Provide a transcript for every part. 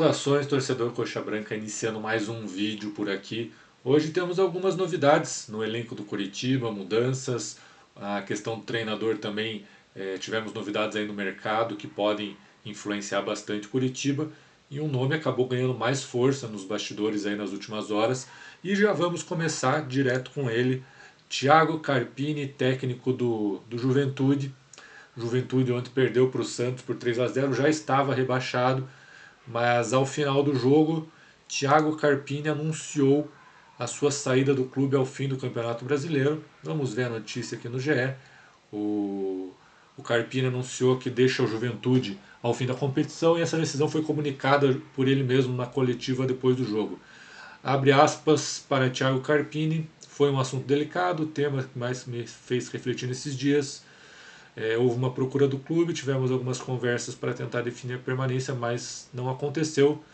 Saudações, torcedor Coxa Branca, iniciando mais um vídeo por aqui. Hoje temos algumas novidades no elenco do Coritiba, mudanças, a questão do treinador também, tivemos novidades aí no mercado que podem influenciar bastante o Coritiba, e um nome acabou ganhando mais força nos bastidores aí nas últimas horas, e já vamos começar direto com ele, Thiago Carpini, técnico do Juventude. Juventude ontem perdeu para o Santos por 3-0, já estava rebaixado, mas ao final do jogo, Thiago Carpini anunciou a sua saída do clube ao fim do Campeonato Brasileiro. Vamos ver a notícia aqui no GE. O Carpini anunciou que deixa o Juventude ao fim da competição e essa decisão foi comunicada por ele mesmo na coletiva depois do jogo. Abre aspas para Thiago Carpini. Foi um assunto delicado, o tema que mais me fez refletir nesses dias. Houve uma procura do clube, tivemos algumas conversas para tentar definir a permanência, mas não aconteceu.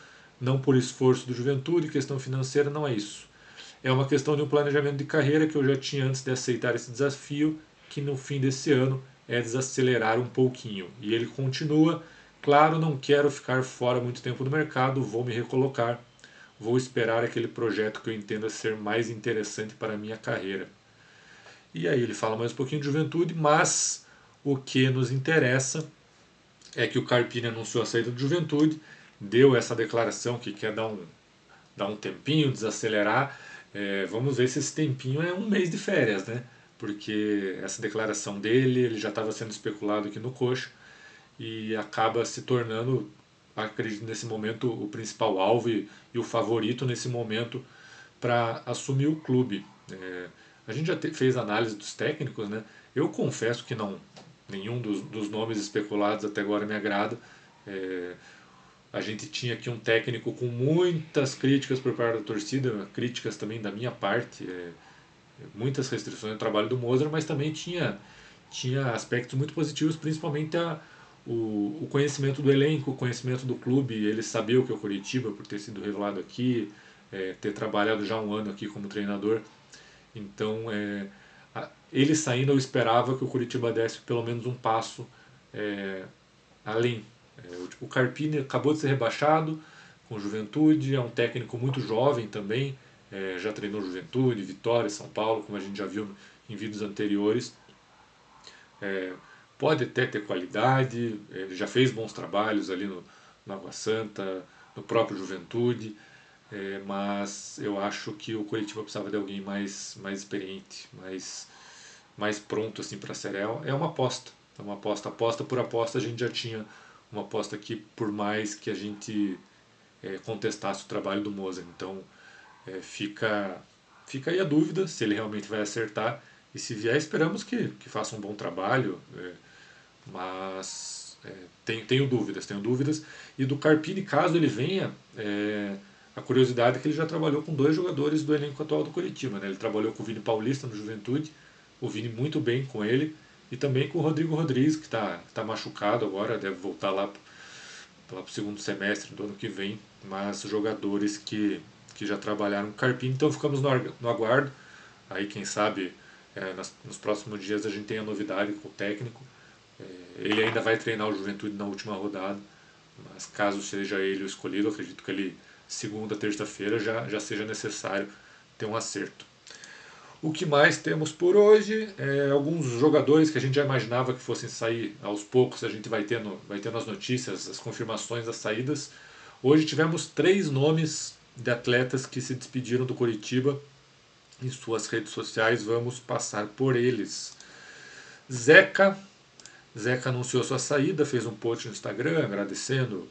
Não por esforço do Juventude, questão financeira, não é isso. É uma questão de um planejamento de carreira que eu já tinha antes de aceitar esse desafio, que no fim desse ano é desacelerar um pouquinho. E ele continua: claro, não quero ficar fora muito tempo do mercado, vou me recolocar, vou esperar aquele projeto que eu entenda ser mais interessante para a minha carreira. E aí ele fala mais um pouquinho de Juventude, mas o que nos interessa é que o Carpini anunciou a saída do Juventude, deu essa declaração que quer dar um tempinho, desacelerar. Vamos ver se esse tempinho é um mês de férias, né? Porque essa declaração dele, ele já estava sendo especulado aqui no Coxa e acaba se tornando, acredito nesse momento, o principal alvo e o favorito nesse momento para assumir o clube. A gente já fez análise dos técnicos, né? Eu confesso que nenhum dos nomes especulados até agora me agrada. É, a gente tinha aqui um técnico com muitas críticas por parte da torcida, críticas também da minha parte, muitas restrições no trabalho do Mozart, mas também tinha aspectos muito positivos, principalmente o conhecimento do elenco, o conhecimento do clube, ele sabia o que é o Coritiba por ter sido revelado aqui, ter trabalhado já um ano aqui como treinador. Então, ele saindo, eu esperava que o Coritiba desse pelo menos um passo além. O Carpini acabou de ser rebaixado com Juventude, é um técnico muito jovem também, já treinou Juventude, Vitória, São Paulo, como a gente já viu em vídeos anteriores. Pode até ter qualidade, ele já fez bons trabalhos ali no Água Santa, no próprio Juventude, mas eu acho que o Coritiba precisava de alguém mais experiente, mais pronto assim para a Série A. É uma aposta, aposta por aposta. A gente já tinha uma aposta aqui, por mais que a gente contestasse o trabalho do Mozart. Então fica aí a dúvida se ele realmente vai acertar, e se vier esperamos que faça um bom trabalho, mas tenho dúvidas. E do Carpini, caso ele venha, a curiosidade é que ele já trabalhou com dois jogadores do elenco atual do Coritiba, né? Ele trabalhou com o Vini Paulista no Juventude, o Vini muito bem com ele, e também com o Rodrigo Rodrigues, que está machucado agora, deve voltar lá para o segundo semestre do ano que vem, mas jogadores que já trabalharam com o Carpini, então ficamos no aguardo. Aí quem sabe nos próximos dias a gente tem a novidade com o técnico. Ele ainda vai treinar o Juventude na última rodada, mas caso seja ele o escolhido, acredito que ele segunda, terça-feira já seja necessário ter um acerto. O que mais temos por hoje? Alguns jogadores que a gente já imaginava que fossem sair aos poucos, a gente vai tendo as notícias, as confirmações das saídas. Hoje tivemos 3 nomes de atletas que se despediram do Coritiba em suas redes sociais, vamos passar por eles. Zeca anunciou sua saída, fez um post no Instagram agradecendo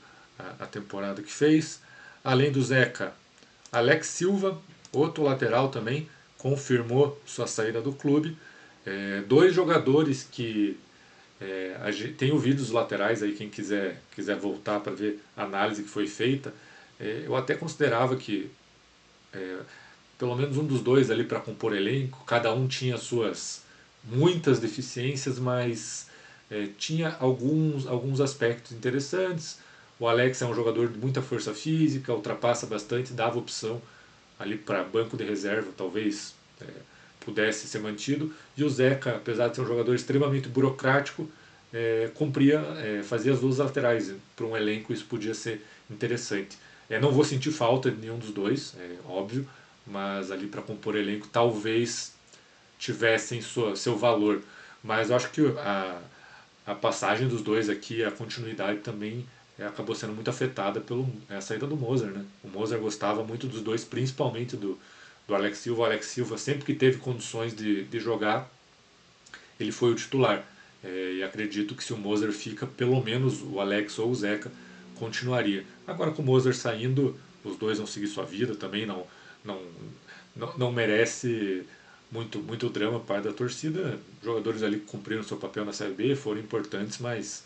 a temporada que fez. Além do Zeca, Alex Silva, outro lateral também, confirmou sua saída do clube. 2 jogadores que tem o vídeo dos laterais aí, quem quiser voltar para ver a análise que foi feita. Eu até considerava que pelo menos um dos dois ali para compor elenco, cada um tinha suas muitas deficiências, mas tinha alguns aspectos interessantes. O Alex é um jogador de muita força física, ultrapassa bastante, dava opção ali para banco de reserva, talvez pudesse ser mantido. E o Zeca, apesar de ser um jogador extremamente burocrático, fazia as duas laterais. Para um elenco isso podia ser interessante. Não vou sentir falta de nenhum dos dois, é óbvio, mas ali para compor elenco talvez tivessem seu valor. Mas eu acho que a passagem dos dois aqui, a continuidade também acabou sendo muito afetada pela saída do Moser. Né? O Moser gostava muito dos dois, principalmente do Alex Silva. O Alex Silva, sempre que teve condições de jogar, ele foi o titular. E acredito que se o Moser fica, pelo menos o Alex ou o Zeca continuaria. Agora com o Moser saindo, os dois vão seguir sua vida também, não, não merece muito drama para da torcida. Jogadores ali que cumpriram seu papel na Série B, foram importantes, mas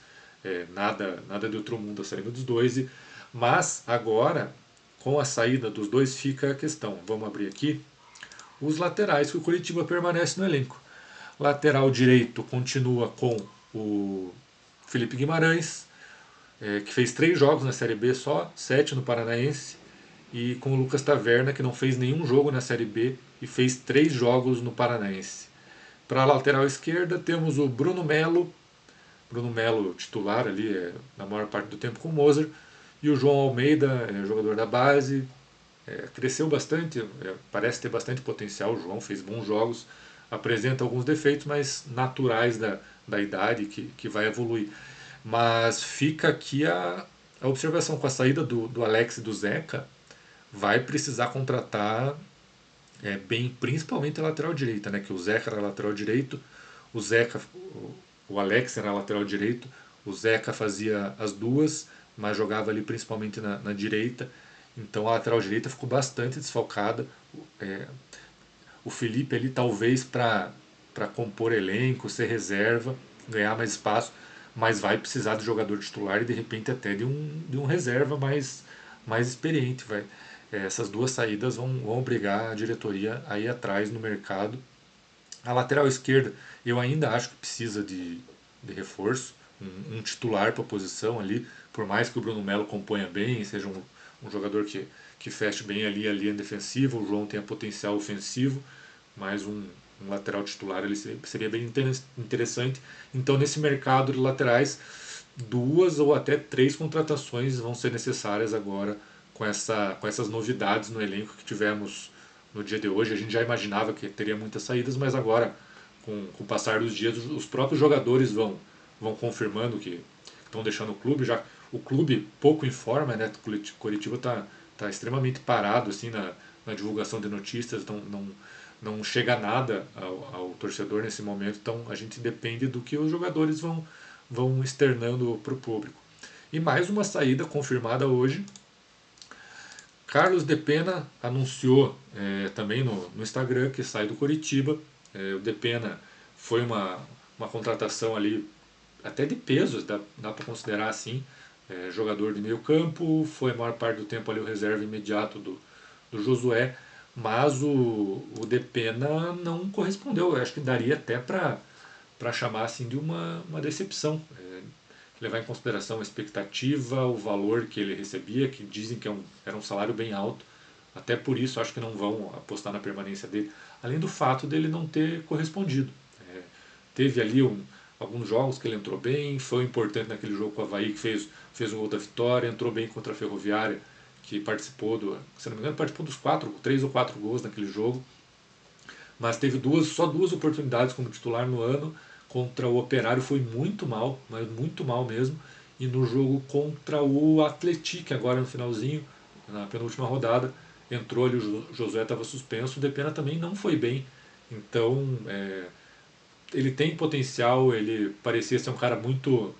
nada de outro mundo a saída dos dois. Mas agora, com a saída dos dois, fica a questão. Vamos abrir aqui os laterais que o Curitiba permanece no elenco. Lateral direito continua com o Felipe Guimarães, que fez 3 jogos na Série B só, 7 no Paranaense, e com o Lucas Taverna, que não fez nenhum jogo na Série B e fez 3 jogos no Paranaense. Para a lateral esquerda temos o Bruno Melo titular ali na maior parte do tempo com o Moser, e o João Almeida, jogador da base, cresceu bastante, parece ter bastante potencial. O João fez bons jogos, apresenta alguns defeitos, mas naturais da idade que vai evoluir. Mas fica aqui a observação: com a saída do Alex e do Zeca, vai precisar contratar bem, principalmente a lateral direita, né? Que o Zeca era lateral direito, o Zeca, o Alex era lateral direito, o Zeca fazia as duas, mas jogava ali principalmente na direita. Então a lateral direita ficou bastante desfalcada. É, o Felipe ali talvez para compor elenco, ser reserva, ganhar mais espaço, mas vai precisar de jogador titular e de repente até de um reserva mais experiente. Essas duas saídas vão obrigar a diretoria a ir atrás no mercado. A lateral esquerda eu ainda acho que precisa de reforço, um titular para a posição ali, por mais que o Bruno Melo componha bem, seja um jogador que feche bem ali a linha defensiva, o João tenha potencial ofensivo, mas um lateral titular ele seria bem interessante. Então nesse mercado de laterais, 2 ou até 3 contratações vão ser necessárias agora com essas novidades no elenco que tivemos no dia de hoje. A gente já imaginava que teria muitas saídas, mas agora, com o passar dos dias, os próprios jogadores vão confirmando que estão deixando o clube. Já o clube pouco informa, né? O Curitiba tá extremamente parado assim na divulgação de notícias, não chega nada ao torcedor nesse momento, então a gente depende do que os jogadores vão externando para o público. E mais uma saída confirmada hoje. Carlos De Pena anunciou também no Instagram que sai do Curitiba. O De Pena foi uma contratação ali até de peso, dá para considerar assim. Jogador de meio campo, foi a maior parte do tempo ali o reserva imediato do Josué, mas o De Pena não correspondeu. Eu acho que daria até para chamar assim de uma decepção. Levar em consideração a expectativa, o valor que ele recebia, que dizem que era um salário bem alto. Até por isso acho que não vão apostar na permanência dele, além do fato dele não ter correspondido. Teve ali alguns jogos que ele entrou bem, foi importante naquele jogo com o Avaí, que fez o gol da vitória, entrou bem contra a Ferroviária, que participou se não me engano, participou dos 3 ou 4 gols naquele jogo. Mas teve só 2 oportunidades como titular no ano. Contra o Operário foi muito mal, mas muito mal mesmo. E no jogo contra o Atlético, agora no finalzinho, na penúltima rodada, entrou ali, o Josué estava suspenso, o Depena também não foi bem. Então, ele tem potencial, ele parecia ser um cara muito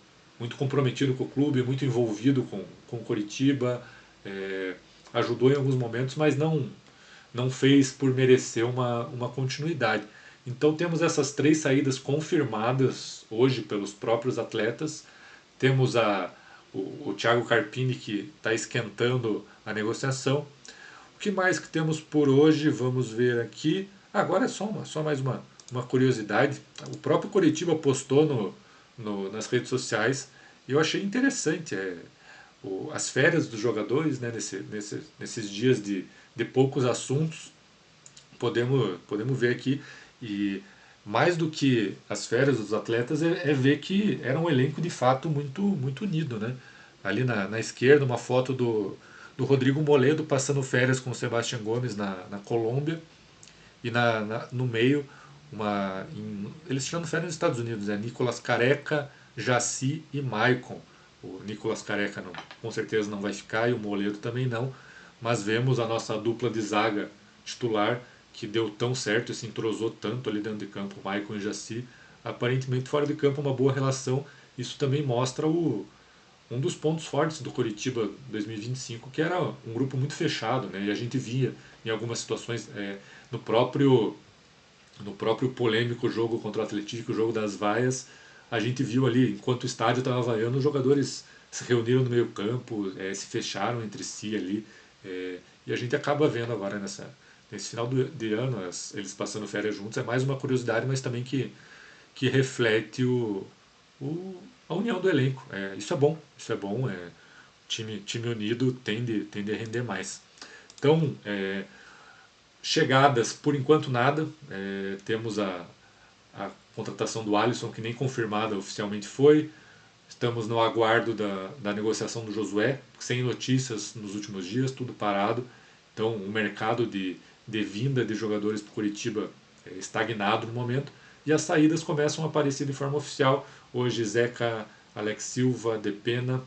comprometido com o clube, muito envolvido com o Coritiba, ajudou em alguns momentos, mas não fez por merecer uma continuidade. Então temos essas 3 saídas confirmadas hoje pelos próprios atletas. Temos o Thiago Carpini, que está esquentando a negociação. O que mais que temos por hoje? Vamos ver aqui. Agora é só mais uma curiosidade. O próprio Coritiba postou nas redes sociais e eu achei interessante. As férias dos jogadores, né, nesses dias de poucos assuntos, podemos ver aqui. E mais do que as férias dos atletas é ver que era um elenco de fato muito unido, né? Ali na esquerda uma foto do do Rodrigo Moledo passando férias com o Sebastião Gomes na Colômbia, e no meio, eles tirando férias nos Estados Unidos, Nicolas Careca, Jaci e Maicon. O Nicolas Careca não, com certeza não vai ficar e o Moledo também não, mas vemos a nossa dupla de zaga titular que deu tão certo e se entrosou tanto ali dentro de campo, Maicon e Jaci. Aparentemente fora de campo uma boa relação. Isso também mostra um dos pontos fortes do Coritiba 2025, que era um grupo muito fechado, né? E a gente via em algumas situações no próprio polêmico jogo contra o Atlético, o jogo das vaias, a gente viu ali, enquanto o estádio estava vaiando, os jogadores se reuniram no meio campo, se fecharam entre si ali, e a gente acaba vendo agora nesse final de ano, eles passando férias juntos, é mais uma curiosidade, mas também que reflete a união do elenco. Isso é bom, time unido tende a render mais. Então, chegadas, por enquanto nada. Temos a contratação do Alisson, que nem confirmada oficialmente foi. Estamos no aguardo da negociação do Josué, sem notícias nos últimos dias, tudo parado. Então, o mercado de vinda de jogadores para o Curitiba é estagnado no momento. E as saídas começam a aparecer de forma oficial. Hoje, Zeca, Alex Silva, Depena.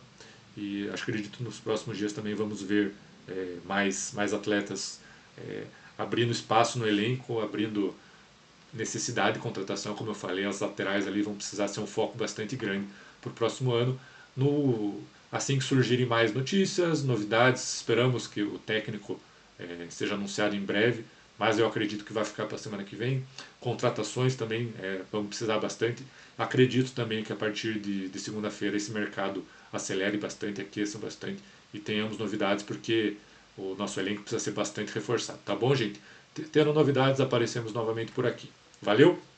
E acredito que nos próximos dias também vamos ver mais atletas abrindo espaço no elenco, abrindo necessidade de contratação, como eu falei, as laterais ali vão precisar ser um foco bastante grande para o próximo ano. Assim que surgirem mais notícias, novidades, esperamos que o técnico seja anunciado em breve, mas eu acredito que vai ficar para a semana que vem. Contratações também vamos precisar bastante. Acredito também que a partir de segunda-feira esse mercado acelere bastante, aqueça bastante e tenhamos novidades, porque o nosso elenco precisa ser bastante reforçado. Tá bom, gente? Tendo novidades, aparecemos novamente por aqui. Valeu!